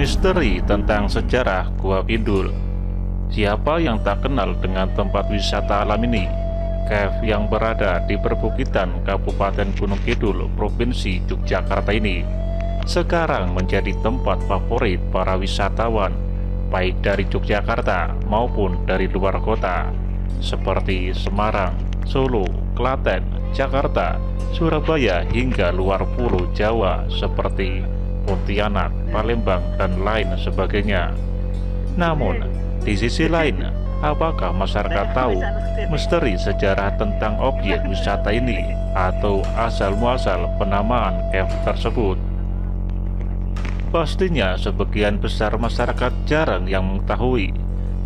Misteri tentang sejarah Gua Pindul. Siapa yang tak kenal dengan tempat wisata alam ini? Cave yang berada di perbukitan Kabupaten Gunung Kidul, Provinsi Yogyakarta ini sekarang menjadi tempat favorit para wisatawan, baik dari Yogyakarta maupun dari luar kota, seperti Semarang, Solo, Klaten, Jakarta, Surabaya, hingga luar pulau Jawa seperti Pontianak, Palembang, dan lain sebagainya. Namun, di sisi lain, apakah masyarakat tahu misteri sejarah tentang objek wisata ini atau asal-muasal penamaan cave tersebut? Pastinya sebagian besar masyarakat jarang yang mengetahui.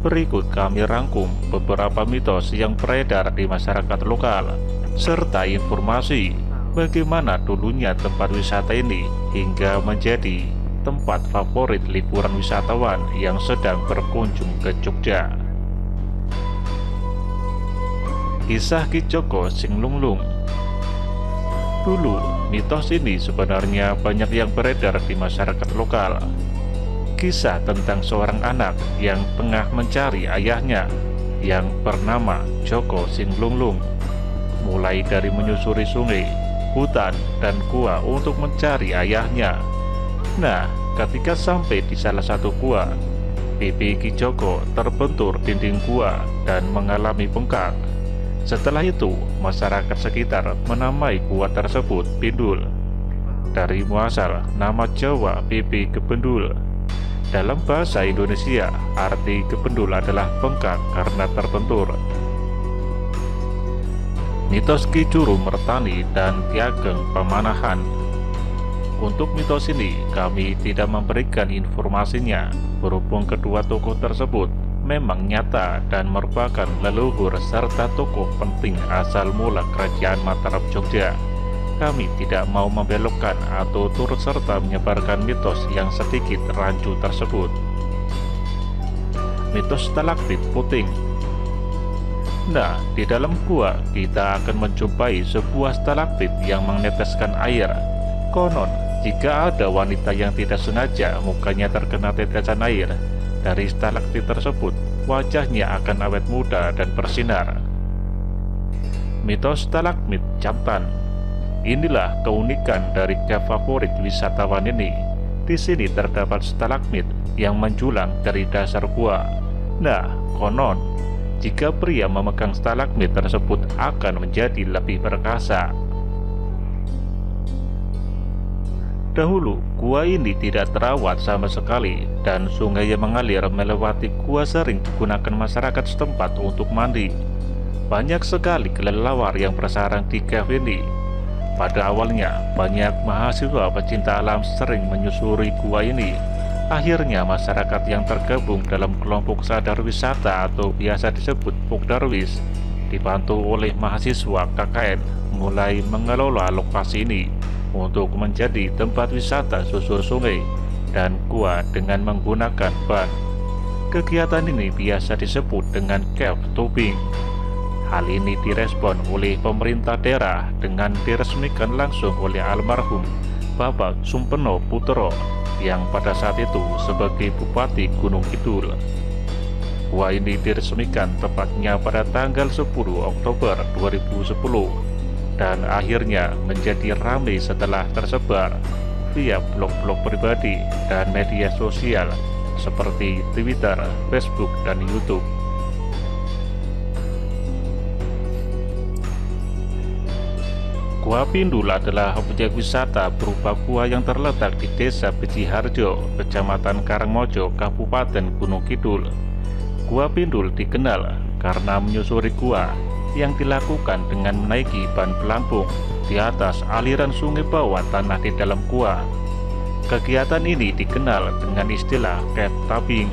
Berikut kami rangkum beberapa mitos yang beredar di masyarakat lokal, serta informasi bagaimana dulunya tempat wisata ini hingga menjadi tempat favorit liburan wisatawan yang sedang berkunjung ke Jogja. Kisah Ki Joko Sing Lunglung. Dulu, mitos ini sebenarnya banyak yang beredar di masyarakat lokal. Kisah tentang seorang anak yang tengah mencari ayahnya yang bernama Joko Sing Lunglung, mulai dari menyusuri sungai, hutan, dan gua untuk mencari ayahnya. Nah, ketika sampai di salah satu gua, pipi Ki Joko terbentur dinding gua dan mengalami bengkak. Setelah itu, masyarakat sekitar menamai gua tersebut Pindul, dari muasal nama Jawa pipi kependul. Dalam bahasa Indonesia, arti kependul adalah bengkak karena terbentur. Mitos Ki Juru Mertani dan Ki Ageng Pamanahan. Untuk mitos ini, kami tidak memberikan informasinya, berhubung kedua tokoh tersebut memang nyata dan merupakan leluhur serta tokoh penting asal mula Kerajaan Mataram Jogja. Kami tidak mau membelokkan atau turut serta menyebarkan mitos yang sedikit rancu tersebut. Mitos stalaktit puting. Nah, di dalam gua kita akan menjumpai sebuah stalaktit yang meneteskan air. Konon, jika ada wanita yang tidak sengaja mukanya terkena tetesan air dari stalaktit tersebut, wajahnya akan awet muda dan bersinar. Mitos stalagmit jantan. Inilah keunikan dari cave favorit wisatawan ini. Di sini terdapat stalagmit yang menjulang dari dasar gua. Nah, konon, jika pria memegang stalagmit tersebut akan menjadi lebih perkasa. Dahulu, gua ini tidak terawat sama sekali, dan sungai yang mengalir melewati gua sering digunakan masyarakat setempat untuk mandi. Banyak sekali kelelawar yang bersarang di cave ini. Pada awalnya, banyak mahasiswa pecinta alam sering menyusuri gua ini. Akhirnya, masyarakat yang tergabung dalam kelompok sadar wisata atau biasa disebut Pokdarwis, dibantu oleh mahasiswa KKN, mulai mengelola lokasi ini untuk menjadi tempat wisata susur sungai dan gua dengan menggunakan ban. Kegiatan ini biasa disebut dengan cave tubing. Hal ini direspon oleh pemerintah daerah dengan diresmikan langsung oleh almarhum Bapak Sumpeno Putro yang pada saat itu sebagai Bupati Gunung Kidul. Gua ini diresmikan tepatnya pada tanggal 10 Oktober 2010 dan akhirnya menjadi ramai setelah tersebar via blog-blog pribadi dan media sosial seperti Twitter, Facebook, dan YouTube. Gua Pindul adalah objek wisata berupa gua yang terletak di Desa Bejiharjo, Kecamatan Karangmojo, Kabupaten Gunung Kidul. Gua Pindul dikenal karena menyusuri gua yang dilakukan dengan menaiki ban pelampung di atas aliran sungai bawah tanah di dalam gua. Kegiatan ini dikenal dengan istilah cave tubing.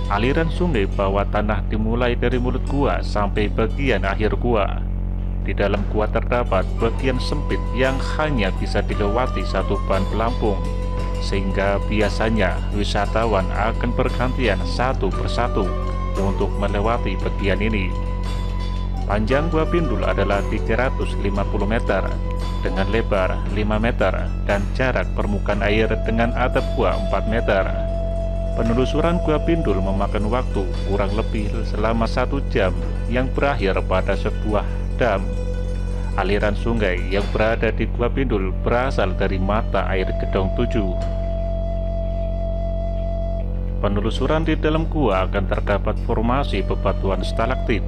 Aliran sungai bawah tanah dimulai dari mulut gua sampai bagian akhir gua. Di dalam gua terdapat bagian sempit yang hanya bisa dilewati satu ban pelampung, sehingga biasanya wisatawan akan bergantian satu persatu untuk melewati bagian ini. Panjang Gua Pindul adalah 350 meter dengan lebar 5 meter dan jarak permukaan air dengan atap gua 4 meter. Penelusuran Gua Pindul memakan waktu kurang lebih selama 1 jam yang berakhir pada sebuah dam. Aliran sungai yang berada di Gua Pindul berasal dari mata air Gedong 7. Penelusuran di dalam gua akan terdapat formasi bebatuan stalaktit,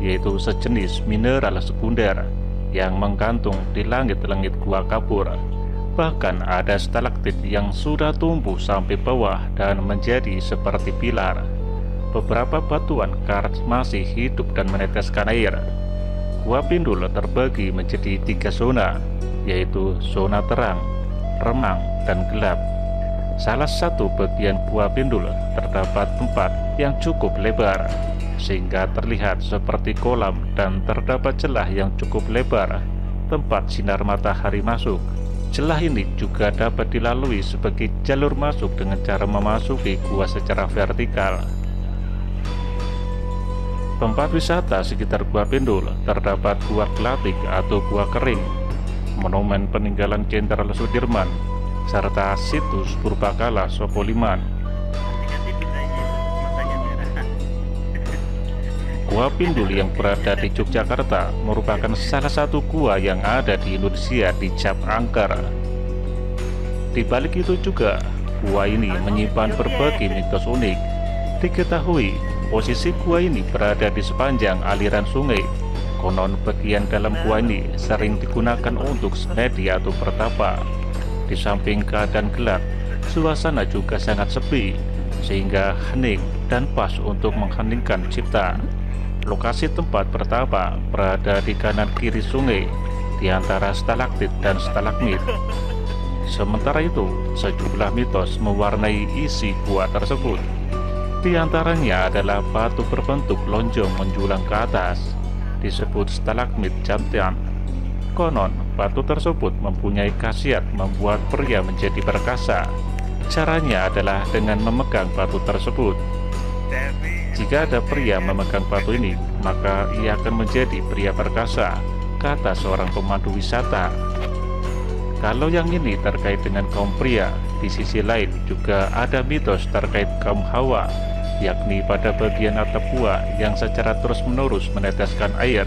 yaitu sejenis mineral sekunder yang menggantung di langit-langit gua kapur. Bahkan ada stalaktit yang sudah tumbuh sampai bawah dan menjadi seperti pilar. Beberapa batuan karat masih hidup dan meneteskan air. Gua Pindul terbagi menjadi 3 zona, yaitu zona terang, remang, dan gelap. Salah satu bagian Gua Pindul terdapat tempat yang cukup lebar, sehingga terlihat seperti kolam, dan terdapat celah yang cukup lebar tempat sinar matahari masuk. Celah ini juga dapat dilalui sebagai jalur masuk dengan cara memasuki gua secara vertikal. Tempat wisata sekitar Gua Pindul terdapat Gua Gelatik atau Gua Kering, Monumen Peninggalan Jenderal Sudirman, serta situs Purbakala Sopoliman. Gua Pindul yang berada di Yogyakarta merupakan salah satu gua yang ada di Indonesia di cap angker. Di balik itu juga, gua ini menyimpan berbagai mitos unik. Diketahui, posisi gua ini berada di sepanjang aliran sungai. Konon bagian dalam gua ini sering digunakan untuk semedi atau bertapa. Di samping keadaan gelap, suasana juga sangat sepi, sehingga hening dan pas untuk mengheningkan cipta. Lokasi tempat bertapa berada di kanan kiri sungai, di antara stalaktit dan stalagmit. Sementara itu, sejumlah mitos mewarnai isi gua tersebut. Di antaranya adalah batu berbentuk lonjong menjulang ke atas, disebut stalagmit jantan. Konon, batu tersebut mempunyai khasiat membuat pria menjadi perkasa. Caranya adalah dengan memegang batu tersebut. Jika ada pria memegang batu ini, maka ia akan menjadi pria perkasa, kata seorang pemandu wisata. Kalau yang ini terkait dengan kaum pria, di sisi lain juga ada mitos terkait kaum Hawa, yakni pada bagian atap gua yang secara terus-menerus meneteskan air,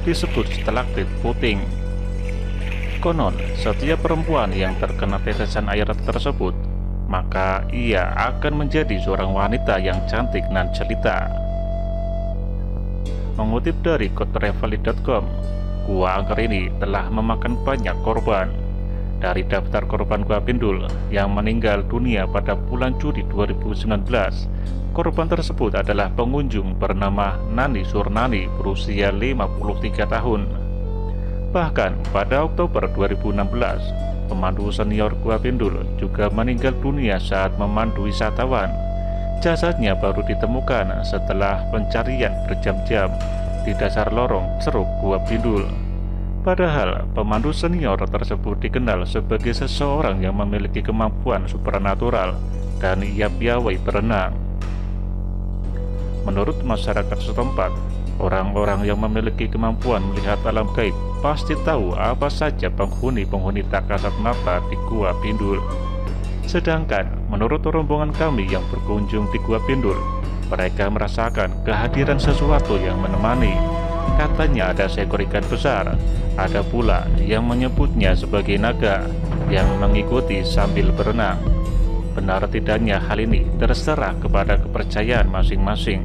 disebut stalaktit puting. Konon, setiap perempuan yang terkena tetesan air tersebut, maka ia akan menjadi seorang wanita yang cantik dan jelita. Mengutip dari kotravelly.com, Gua Angker ini telah memakan banyak korban. Dari daftar korban Gua Pindul yang meninggal dunia pada bulan Juli 2019, korban tersebut adalah pengunjung bernama Nani Surnani berusia 53 tahun. Bahkan pada Oktober 2016, pemandu senior Gua Pindul juga meninggal dunia saat memandu wisatawan. Jasadnya baru ditemukan setelah pencarian berjam-jam di dasar lorong ceruk Gua Pindul. Padahal pemandu senior tersebut dikenal sebagai seseorang yang memiliki kemampuan supernatural dan ia piawai berenang. Menurut masyarakat setempat, orang-orang yang memiliki kemampuan melihat alam gaib pasti tahu apa saja penghuni-penghuni tak kasat mata di Gua Pindul. Sedangkan menurut rombongan kami yang berkunjung di Gua Pindul, mereka merasakan kehadiran sesuatu yang menemani. Katanya ada seekor ikan besar, ada pula yang menyebutnya sebagai naga yang mengikuti sambil berenang. Benar tidaknya hal ini terserah kepada kepercayaan masing-masing.